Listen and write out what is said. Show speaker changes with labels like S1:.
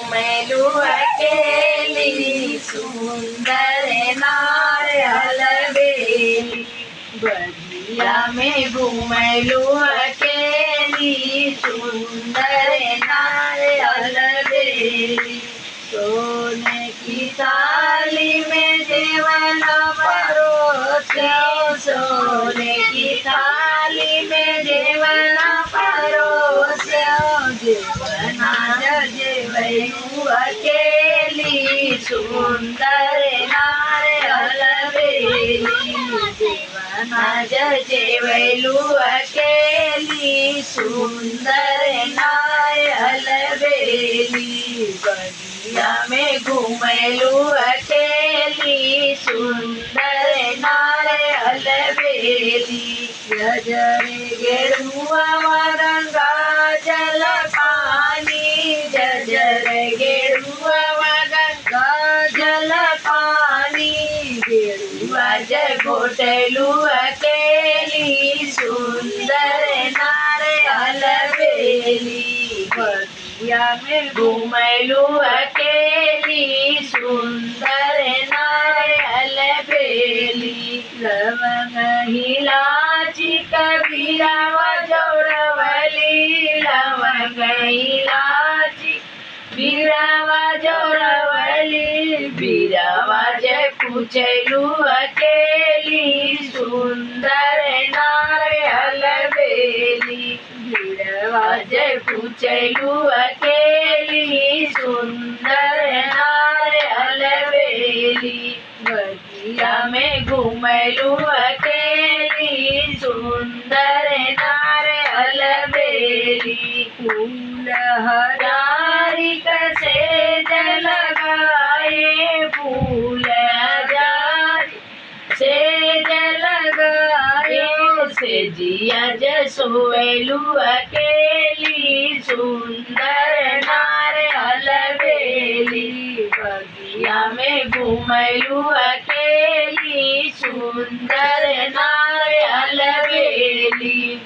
S1: घूमेलू अकेली सुंदर नारियल बेली। बगिया में घूमेलू अकेली सुंदर नारियल बेली। सोने की थाली में जेवन परोस्यो, सोने की थाली में जेवन परोस्यो। जेवना जेवैलू अकेली सुंदर नारियल बेली। जेवना जेवैलू अकेली सुंदर नारियल बेली। बगिया में घूमेलू अकेली सुंदर नारियल बेली। जजरे गेरुआ गंगा जल पानी, जजरे गेरुआ गंगा जल पानी। गेरुआ जय घोटेलू अकेली सुंदर नारियल बेली। बगिया में घूमेलू अकेली सुंदर नारियल बेली। लवंग इलायची कबीरवा जोड़वली, लवंग इलायची बीरवा जोड़वली। बीरवा जय पूछलू अकेली सुंदर नारियल बेली। बीरवा जय पूछलू अकेली सुंदर नारियल बेली। बगिया में घूमेलू अकेली सुंदर नारियल बेली। फूल हजारी कसे लगाए, फूल हजारी से लगाए। से जिया जसोएलू अकेली सुंदर नारियल बेली। बगिया में घूमेलू अकेली सुंदर नारियल बेली।